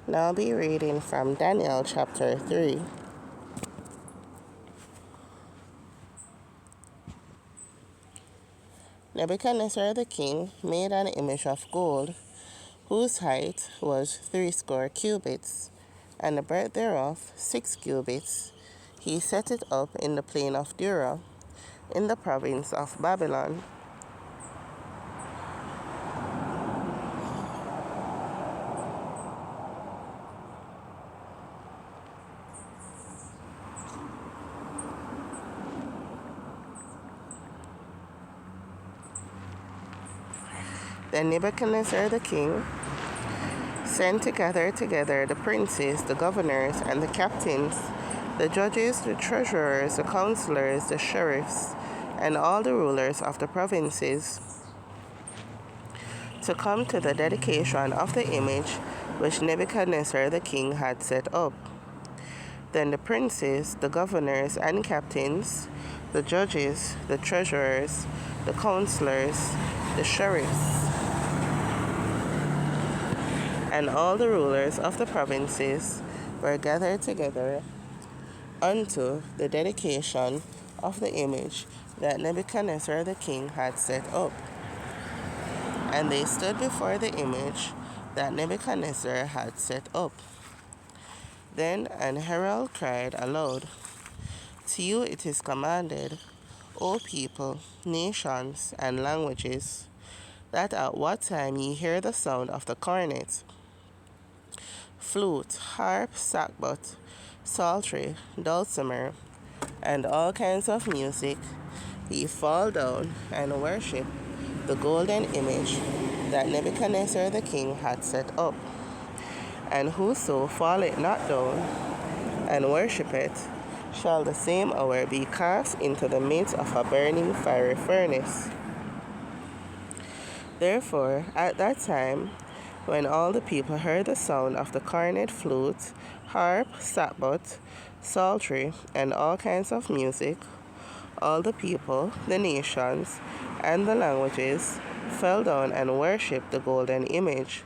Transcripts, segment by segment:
Now I'll be reading from Daniel chapter 3. Nebuchadnezzar the king made an image of gold, whose height was 60 cubits, and the breadth thereof 6 cubits. He set it up in the plain of Dura, in the province of Babylon. Then Nebuchadnezzar the king sent to gather together the princes, the governors, and the captains, the judges, the treasurers, the counselors, the sheriffs, and all the rulers of the provinces, to come to the dedication of the image which Nebuchadnezzar the king had set up. Then the princes, the governors and captains, the judges, the treasurers, the counselors, the sheriffs, and all the rulers of the provinces were gathered together unto the dedication of the image that Nebuchadnezzar the king had set up. And they stood before the image that Nebuchadnezzar had set up. Then an herald cried aloud, To you it is commanded, O people, nations, and languages, that at what time ye hear the sound of the cornet, flute, harp, sackbut, psaltery, dulcimer, and all kinds of music, ye fall down and worship the golden image that Nebuchadnezzar the king had set up. And whoso falleth not down and worshipeth shall the same hour be cast into the midst of a burning fiery furnace. Therefore, at that time, when all the people heard the sound of the cornet, flute, harp, sackbut, psaltery, and all kinds of music, all the people, the nations, and the languages fell down and worshipped the golden image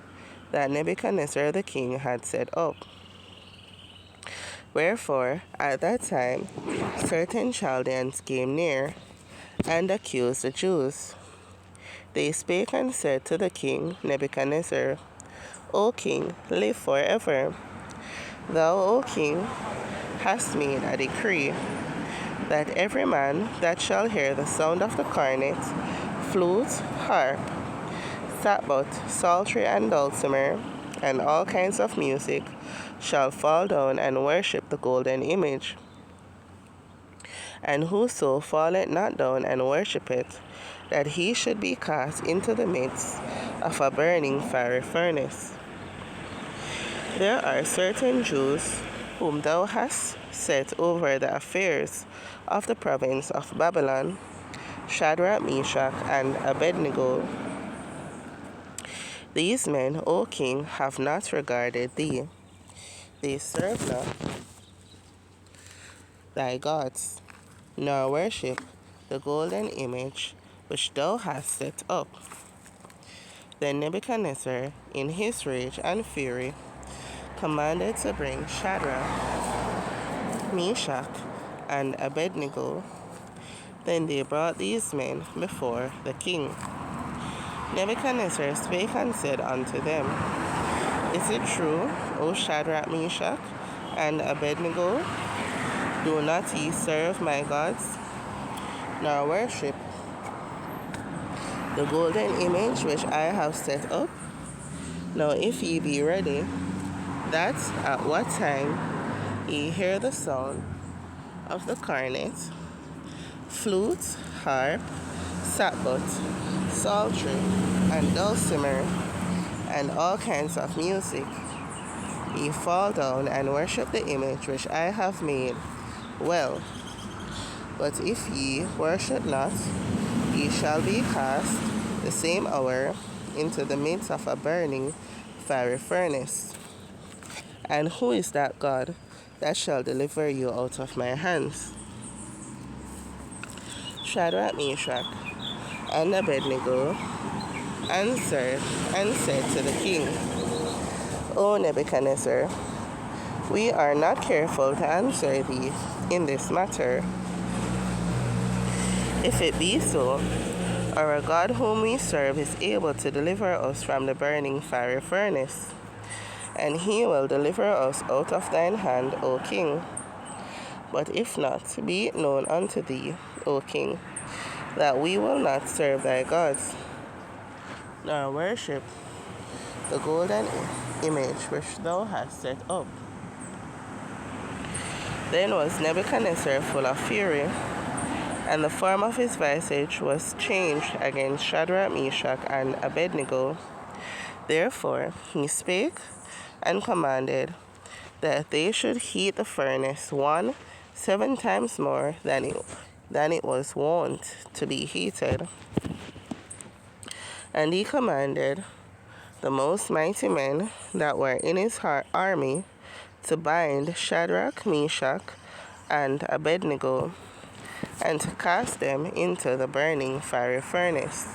that Nebuchadnezzar the king had set up. Wherefore, at that time, certain Chaldeans came near and accused the Jews. They spake and said to the king Nebuchadnezzar, O king, live forever. Thou, O king, hast made a decree that every man that shall hear the sound of the cornet, flute, harp, sackbut, psaltery, and dulcimer, and all kinds of music, shall fall down and worship the golden image. And whoso falleth not down and worshipeth, that he should be cast into the midst of a burning fiery furnace. There are certain Jews whom thou hast set over the affairs of the province of Babylon, Shadrach, Meshach, and Abednego. These men, O king, have not regarded thee. They serve not thy gods, nor worship the golden image which thou hast set up. Then Nebuchadnezzar, in his rage and fury, commanded to bring Shadrach, Meshach, and Abednego. Then they brought these men before the king. Nebuchadnezzar spake and said unto them, Is it true, O Shadrach, Meshach, and Abednego? Do not ye serve my gods, nor worship the golden image which I have set up? Now if ye be ready, that at what time ye hear the sound of the cornet, flute, harp, sackbut, psaltery, and dulcimer, and all kinds of music, ye fall down and worship the image which I have made. Well, but if ye worship not, ye shall be cast the same hour into the midst of a burning fiery furnace. And who is that God that shall deliver you out of my hands? Shadrach, Meshach, and Abednego answered and said to the king, O Nebuchadnezzar, we are not careful to answer thee in this matter. If it be so, our God whom we serve is able to deliver us from the burning fiery furnace, and he will deliver us out of thine hand, O king. But if not, be it known unto thee, O king, that we will not serve thy gods, nor worship the golden image which thou hast set up. Then was Nebuchadnezzar full of fury, and the form of his visage was changed against Shadrach, Meshach, and Abednego. Therefore he spake and commanded that they should heat the furnace 7 times more than it was wont to be heated. And he commanded the most mighty men that were in his army to bind Shadrach, Meshach, and Abednego, and to cast them into the burning fiery furnace.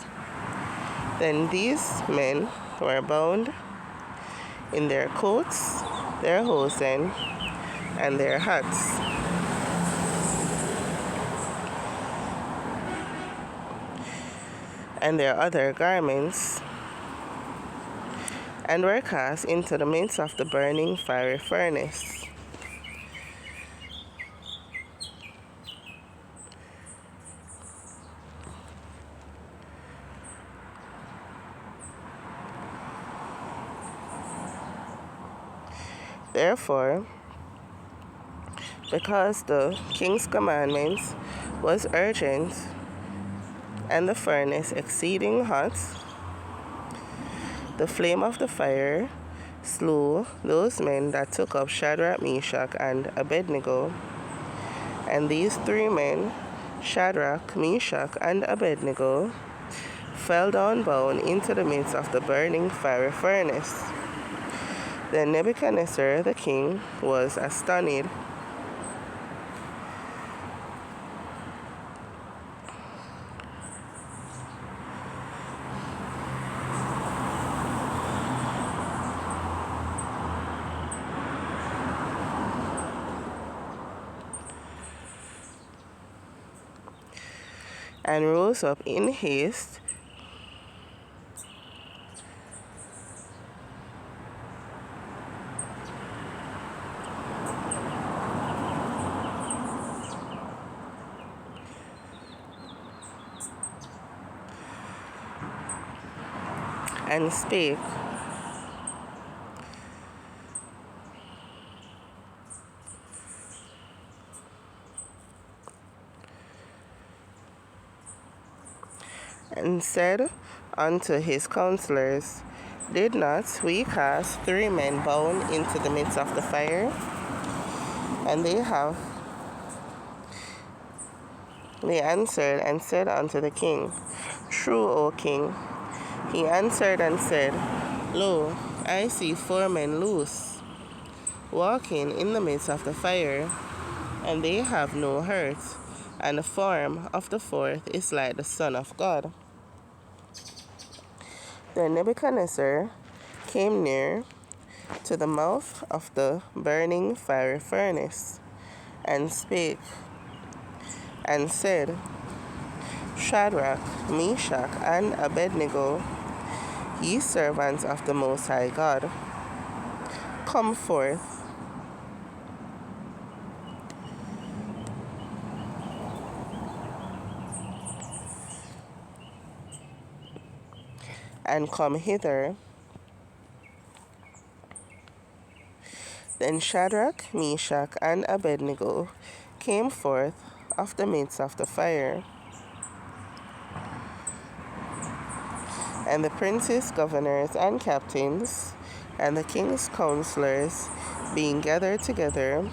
Then these men were bound in their coats, their hosen, and their hats. And their other garments, and were cast into the midst of the burning fiery furnace. Therefore, because the king's commandment was urgent, and the furnace exceeding hot, the flame of the fire slew those men that took up Shadrach, Meshach, and Abednego. And these 3 men, Shadrach, Meshach, and Abednego, fell down bound into the midst of the burning fiery furnace. Then Nebuchadnezzar the king was astonished, and rose up in haste and spake, and said unto his counselors, Did not we cast 3 men bound into the midst of the fire? And they answered and said unto the king, True, O king. He answered and said, Lo, I see 4 men loose, walking in the midst of the fire, and they have no hurt, and the form of the 4th is like the Son of God. Then Nebuchadnezzar came near to the mouth of the burning fiery furnace, and spake, and said, Shadrach, Meshach, and Abednego, ye servants of the Most High God, come forth. And come hither. Then Shadrach, Meshach, and Abednego came forth of the midst of the fire. And the princes, governors, and captains, and the king's counselors, being gathered together,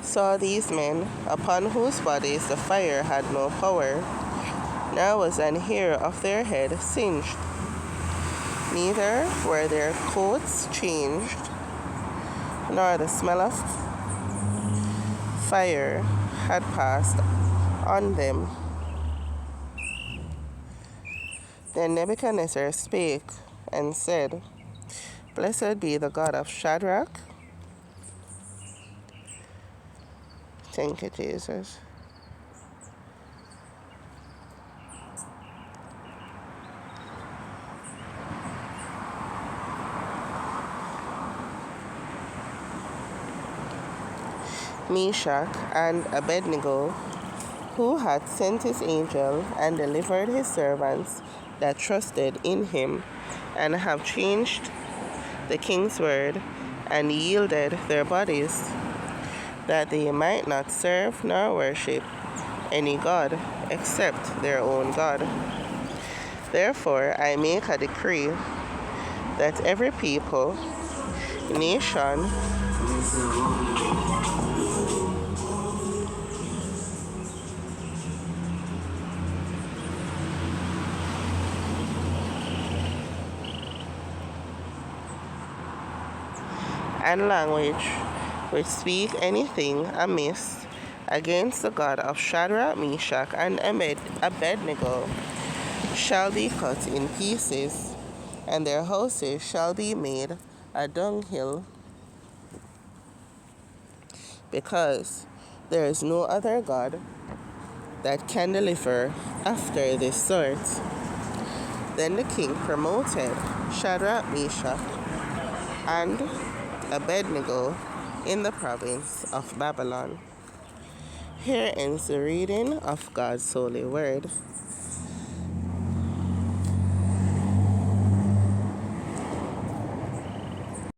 saw these men, upon whose bodies the fire had no power, nor was an hair of their head singed, neither were their coats changed, nor the smell of fire had passed on them. Then Nebuchadnezzar spake and said, Blessed be the God of Shadrach. Thank you, Jesus. Meshach and Abednego, who had sent his angel and delivered his servants that trusted in him, and have changed the king's word, and yielded their bodies, that they might not serve nor worship any god except their own God. Therefore I make a decree that every people, nation, and language which speak anything amiss against the God of Shadrach, Meshach, and Abednego shall be cut in pieces, and their houses shall be made a dunghill, because there is no other God that can deliver after this sort. Then the king promoted Shadrach, Meshach, and Abednego in the province of Babylon. Here ends the reading of God's holy word.